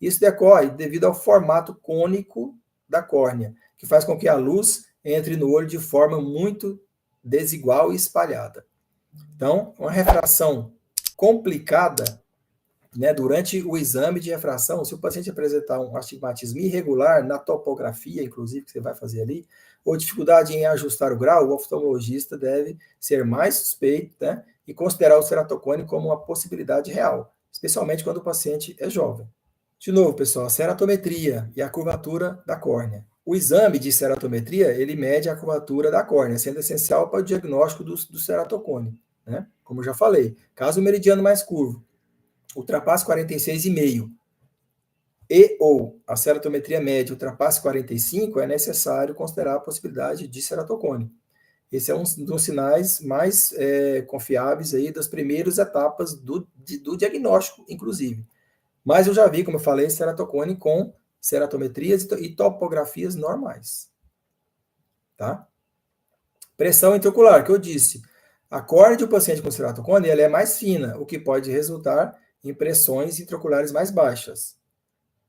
Isso decorre devido ao formato cônico da córnea, que faz com que a luz entre no olho de forma muito desigual e espalhada. Então, uma refração complicada, né, durante o exame de refração, se o paciente apresentar um astigmatismo irregular na topografia, inclusive, que você vai fazer ali, ou dificuldade em ajustar o grau, o oftalmologista deve ser mais suspeito, né, e considerar o ceratocone como uma possibilidade real, especialmente quando o paciente é jovem. De novo, pessoal, a ceratometria e a curvatura da córnea. O exame de ceratometria, ele mede a curvatura da córnea, sendo essencial para o diagnóstico do ceratocone, né? Como eu já falei, caso o meridiano mais curvo ultrapasse 46,5 e ou a ceratometria média ultrapasse 45, é necessário considerar a possibilidade de ceratocone. Esse é um dos sinais mais confiáveis aí das primeiras etapas do diagnóstico, inclusive. Mas eu já vi, como eu falei, ceratocone com ceratometrias e topografias normais. Tá? Pressão intraocular, que eu disse. A córnea do paciente com ceratocone ela é mais fina, o que pode resultar em pressões intraoculares mais baixas.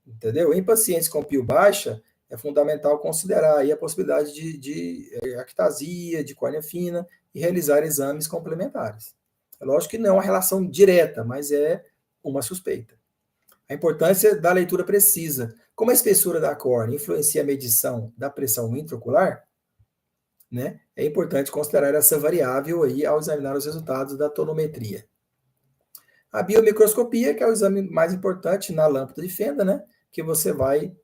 Entendeu? Em pacientes com pio baixa, é fundamental considerar aí a possibilidade de actasia, de córnea fina e realizar exames complementares. É lógico que não é uma relação direta, mas é uma suspeita. A importância da leitura precisa. Como a espessura da córnea influencia a medição da pressão intraocular, né, é importante considerar essa variável aí ao examinar os resultados da tonometria. A biomicroscopia, que é o exame mais importante na lâmpada de fenda, né, que você vai,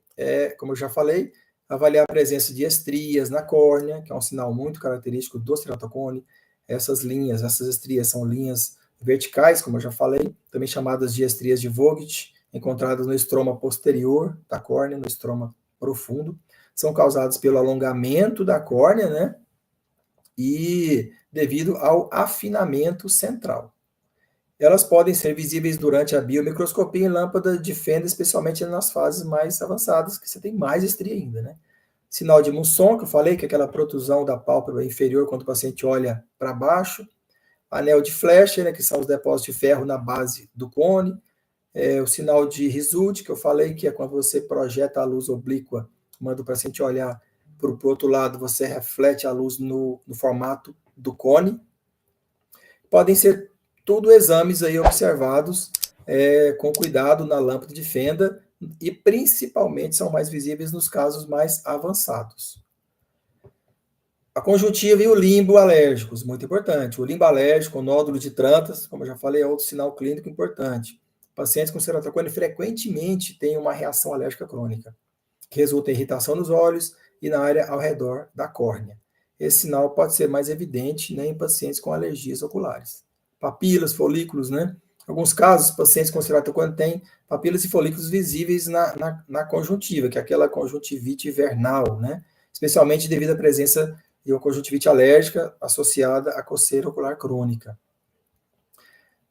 como eu já falei, avaliar a presença de estrias na córnea, que é um sinal muito característico do ceratocone. Essas linhas, essas estrias são linhas verticais, como eu já falei, também chamadas de estrias de Vogt, encontradas no estroma posterior da córnea, no estroma profundo. São causadas pelo alongamento da córnea, né? E devido ao afinamento central. Elas podem ser visíveis durante a biomicroscopia em lâmpada de fenda, especialmente nas fases mais avançadas, que você tem mais estria ainda, né? Sinal de Mousson, que eu falei, que é aquela protusão da pálpebra inferior quando o paciente olha para baixo. Anel de Flecha, né, que são os depósitos de ferro na base do cone. O sinal de Risult, que eu falei, que é quando você projeta a luz oblíqua, manda o paciente olhar para o outro lado, você reflete a luz no formato do cone. Podem ser tudo exames aí observados com cuidado na lâmpada de fenda e principalmente são mais visíveis nos casos mais avançados. A conjuntiva e o limbo alérgicos, muito importante. O limbo alérgico, o nódulo de Trantas, como eu já falei, é outro sinal clínico importante. Pacientes com ceratocone frequentemente têm uma reação alérgica crônica, que resulta em irritação nos olhos e na área ao redor da córnea. Esse sinal pode ser mais evidente, né, em pacientes com alergias oculares. Papilas, folículos, né? Em alguns casos, pacientes com ceratocone têm papilas e folículos visíveis na conjuntiva, que é aquela conjuntivite vernal, né? Especialmente devido à presença de uma conjuntivite alérgica associada à coceira ocular crônica.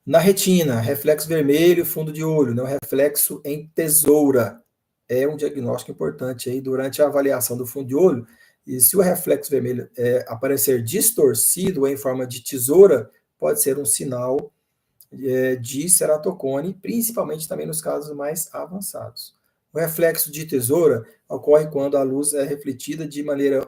Na retina, reflexo vermelho, fundo de olho, né? O reflexo em tesoura é um diagnóstico importante aí durante a avaliação do fundo de olho. E se o reflexo vermelho aparecer distorcido ou em forma de tesoura, pode ser um sinal de ceratocone, principalmente também nos casos mais avançados. O reflexo de tesoura ocorre quando a luz é refletida de maneira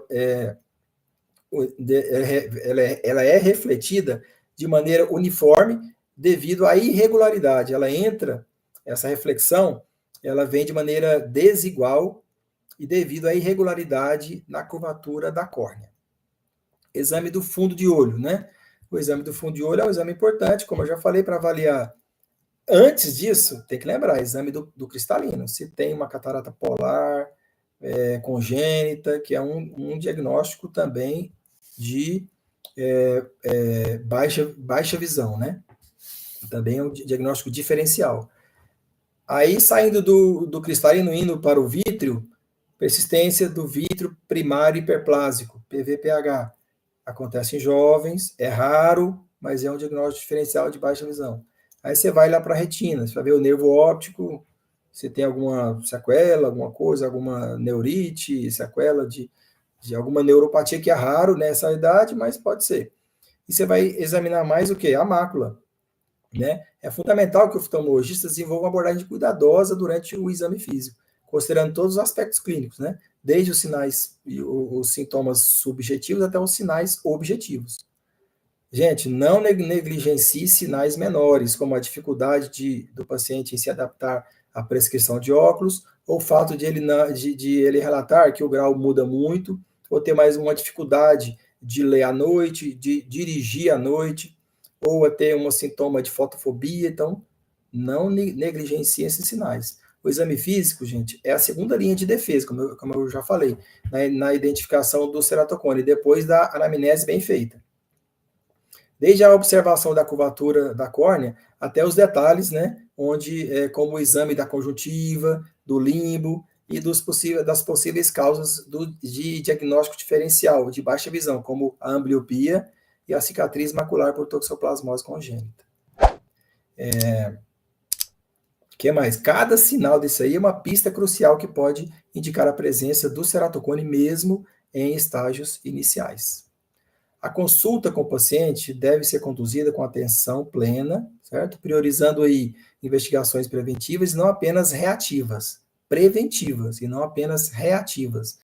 ela é refletida de maneira uniforme devido à irregularidade. Ela entra, essa reflexão, ela vem de maneira desigual e devido à irregularidade na curvatura da córnea. Exame do fundo de olho, né? O exame do fundo de olho é um exame importante, como eu já falei, para avaliar. Antes disso, tem que lembrar, exame do cristalino. Se tem uma catarata polar congênita, que é um diagnóstico também de baixa visão, né? Também é um diagnóstico diferencial. Aí, saindo do cristalino, indo para o vítreo, persistência do vítreo primário hiperplásico, PVPH. Acontece em jovens, é raro, mas é um diagnóstico diferencial de baixa visão. Aí você vai lá para a retina, você vai ver o nervo óptico, se tem alguma sequela, alguma coisa, alguma neurite, sequela de alguma neuropatia, que é raro nessa idade, mas pode ser. E você vai examinar mais o quê? A mácula. né? É fundamental que o oftalmologista desenvolva uma abordagem cuidadosa durante o exame físico, considerando todos os aspectos clínicos, né? Desde os sinais e os sintomas subjetivos até os sinais objetivos. Gente, não negligencie sinais menores, como a dificuldade do paciente em se adaptar à prescrição de óculos, ou o fato de ele relatar que o grau muda muito, ou ter mais uma dificuldade de ler à noite, de dirigir à noite, ou ter um sintoma de fotofobia. Então, não negligencie esses sinais. O exame físico, gente, é a segunda linha de defesa, como eu já falei, na identificação do ceratocone, depois da anamnese bem feita. Desde a observação da curvatura da córnea até os detalhes, né, como o exame da conjuntiva, do limbo e das possíveis causas de diagnóstico diferencial de baixa visão, como a ambliopia e a cicatriz macular por toxoplasmose congênita. Que mais? Cada sinal desse aí é uma pista crucial que pode indicar a presença do ceratocone mesmo em estágios iniciais. A consulta com o paciente deve ser conduzida com atenção plena, certo? Priorizando aí investigações preventivas e não apenas reativas. Preventivas e não apenas reativas.